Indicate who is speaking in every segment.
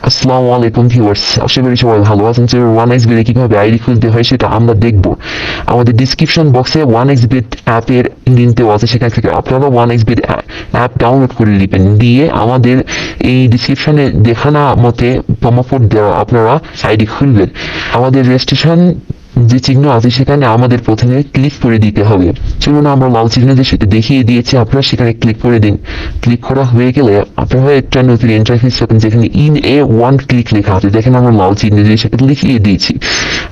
Speaker 1: আসসালামু আলাইকুম ভিউয়ার্স, আশা করি সবাই ভালো আছেন। ওয়ান এক্স বেটে কিভাবে আইডি খুলতে হয় সেটা আমরা দেখব। আমাদের ডিসক্রিপশন বক্সে ওয়ান এক্স বেট অ্যাপের লিঙ্ক দেওয়া আছে, সেখান থেকে আপনারা one X bet app download করে নেবেন। দিয়ে আমাদের এই ডিসক্রিপশনে দেখানো মতে প্রোমো কোড দেওয়া আপনারা আইডি খুলবেন। আমাদের রেজিস্ট্রেশন যে চিহ্ন আছে সেখানে আমাদের প্রথমে ক্লিক করে দিতে হবে। চলুন আমরা লাল চিহ্ন দিয়ে সেটা দেখিয়ে দিয়েছি, আপনারা সেখানে ক্লিক করে দিন। ক্লিক করা হয়ে গেলে আপনারা একটা নতুন ইন্টারফেস পাবেন যেখানে ইন এ ওয়ান ক্লিক লেখা আছে। দেখেন আমরা লাল চিহ্ন দিয়ে সেটা লিখিয়ে দিয়েছি,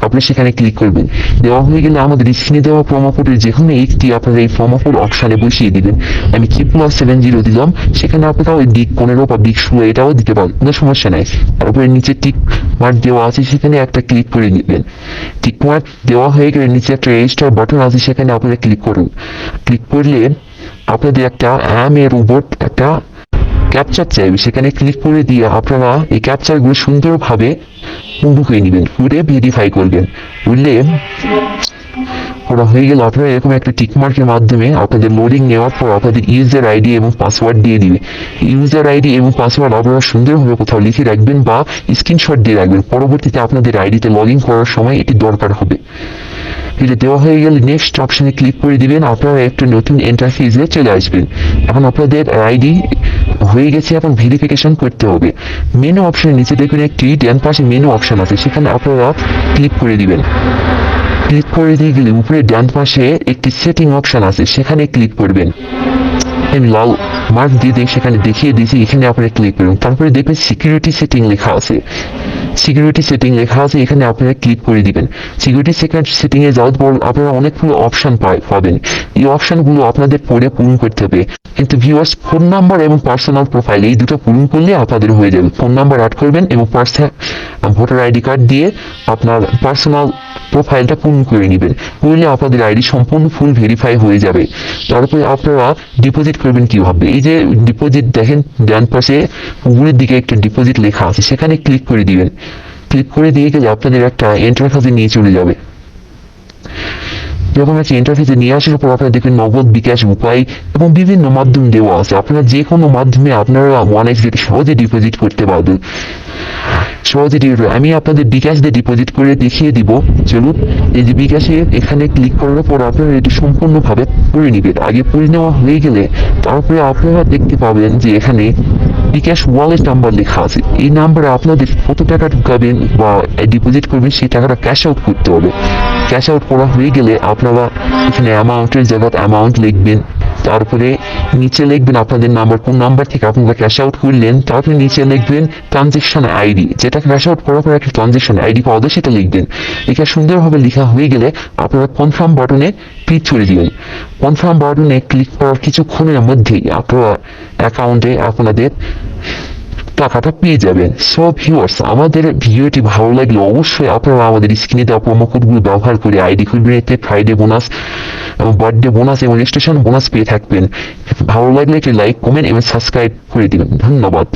Speaker 1: আপনারা সেখানে ক্লিক করবেন। দেওয়া হয়ে গেলে আমাদের স্ক্রিনে দেওয়া প্রোমো কোডের যে কোনো একটি আপনারা এই প্রোমো কোড অপশানে বসিয়ে দিবেন। আমি +70 দিলাম, সেখানে আপনারা ওই দিক 15 বা দিক 16 এটাও দিতে পারেন, কোনো সমস্যা নাই। তারপরে নিচে টিক মার্ক দেওয়া আছে, সেখানে একটা ক্লিক করে নেবেন। টিক মার্ক দেওয়া হয়ে গেলে নিচে একটা রেজিস্টার বাটন আছে, সেখানে আপনারা ক্লিক করুন। ক্লিক করলে আপনাদের একটা এর উপর একটা ক্যাপচার চাইবে, সেখানে ক্লিক করে দিয়ে আপনারা এই ক্যাপচারগুলো সুন্দরভাবে পূর্ণ করে নেবেন, করে ভেরিফাই করবেন। বুঝলে ওরা হয়ে গেল আপনারা এরকম একটা টিকমার্কের মাধ্যমে আপনাদের লোডিং নেওয়ার পর আপনাদের ইউজার আইডি এবং পাসওয়ার্ড দিয়ে দিবে। ইউজার আইডি এবং পাসওয়ার্ড আপনারা সুন্দরভাবে কোথাও লিখে রাখবেন বা স্ক্রিনশট দিয়ে রাখবেন, পরবর্তীতে আপনাদের আইডিতে লগ ইন করার সময় এটি দরকার হবে। এটা দেওয়া হয়ে গেলে নেক্সট অপশনে ক্লিক করে দিবেন, আপনারা একটা নতুন ইন্টারফেসে চলে আসবেন। এখন আপনাদের আইডি হয়ে গেছে, এখন ভেরিফিকেশন করতে হবে। মেনু অপশনের নিচে দেখবেন একটি ডান পাশে মেনু অপশন আছে, সেখানে আপনারা ক্লিক করে দিবেন। ক্লিক করে দিয়ে গেলে উপরে ডান পাশে একটি সেটিং অপশন আছে, সেখানে ক্লিক করবেন। আমি লাল মার্ক দিয়ে সেখানে দেখিয়ে দিয়েছি, এখানে আপনারা ক্লিক করুন। তারপরে দেখবেন সিকিউরিটি সেটিং লেখা আছে, সিকিউরিটি সেটিং লেখা আছে, এখানে আপনারা ক্লিক করে দিবেন। সিকিউরিটি সেটিং এ যাওয়ার পর আপনারা অনেকগুলো অপশন পাবেন। এই অপশনগুলো আপনাদের পরে পূরণ করতে হবে। কিন্তু ভিউয়ার্স, ফোন নাম্বার এবং পার্সোনাল প্রোফাইল এই দুটো পূরণ করলে আপনাদের হয়ে যাবে। ফোন নাম্বার অ্যাড করবেন এবং ভোটার আইডি কার্ড দিয়ে আপনার পার্সোনাল প্রোফাইলটা পূরণ করে নেবেন। করলে আপনাদের আইডি সম্পূর্ণ ফুল ভেরিফাই হয়ে যাবে। তারপরে আপনারা ডিপোজিট করবেন কিভাবে, এই যে ডিপোজিট দেখেন ডান পাশে উপরের দিকে একটা ডিপোজিট লেখা আছে, সেখানে ক্লিক করে দিবেন। ক্লিক করে দিয়ে গেলে আপনাদের একটা ইন্টারফেসে নিয়ে চলে যাবে। যখন একটা ইন্টারফেসে নিয়ে আসার পর আপনারা দেখবেন নগদ, বিকাশ, উপায় এবং বিভিন্ন মাধ্যম দেওয়া আছে। আপনারা যে কোনো মাধ্যমে আপনারা ওয়ান এক্স বেটে সহজে ডিপোজিট করতে পারবেন। আমি আপনাদের বিকাশ দিয়ে ডিপোজিট করে দেখিয়ে দিব। চলুন, এই যে বিকাশে এখানে ক্লিক করার পর আপনারা এটি সম্পূর্ণভাবে করে নেবেন। আগে করে নেওয়া হয়ে গেলে তারপরে আপনারা দেখতে পাবেন যে এখানে বিকাশ ওয়ালেট নাম্বার লেখা আছে। এই নাম্বারে আপনাদের কত টাকা ঢুকাবেন বা ডিপোজিট করবেন সেই টাকাটা ক্যাশ আউট করতে হবে। ক্যাশ আউট করা হয়ে গেলে আপনারা এখানে অ্যামাউন্টের জায়গায় অ্যামাউন্ট লিখবেন। তারপরে নিচে লিখবেন আপনাদের নাম্বার, কোন নাম্বার থেকে আপনারা ক্যাশ আউট করলেন। তারপরে নিচে লিখবেন ট্রানজেকশন আইডি, যেটা ক্যাশ আউট করার পর একটা ট্রানজেকশন আইডি পাওয়া যায় সেটা লিখবেন। এটা সুন্দরভাবে লেখা হয়ে গেলে আপনারা কনফার্ম বাটনে ক্লিক করে দিবেন। কনফার্ম বাটনে ক্লিক করার কিছুক্ষণের মধ্যেই আপনারা অ্যাকাউন্টে আপনাদের টাকাটা পেয়ে যাবেন। সো ভিউয়ার্স, আমাদের ভিডিওটি ভালো লাগলে অবশ্যই আপনারা আমাদের স্ক্রিনে দেওয়া প্রোমো কোডগুলো ব্যবহার করে আইডি খুলবেন, এতে ফ্রাইডে বোনাস এবং বার্থডে বোনাস এবং রেজিস্ট্রেশন বোনাস পেয়ে থাকবেন। ভালো লাগলে একটি লাইক, কমেন্ট এবং সাবস্ক্রাইব করে দিবেন। ধন্যবাদ।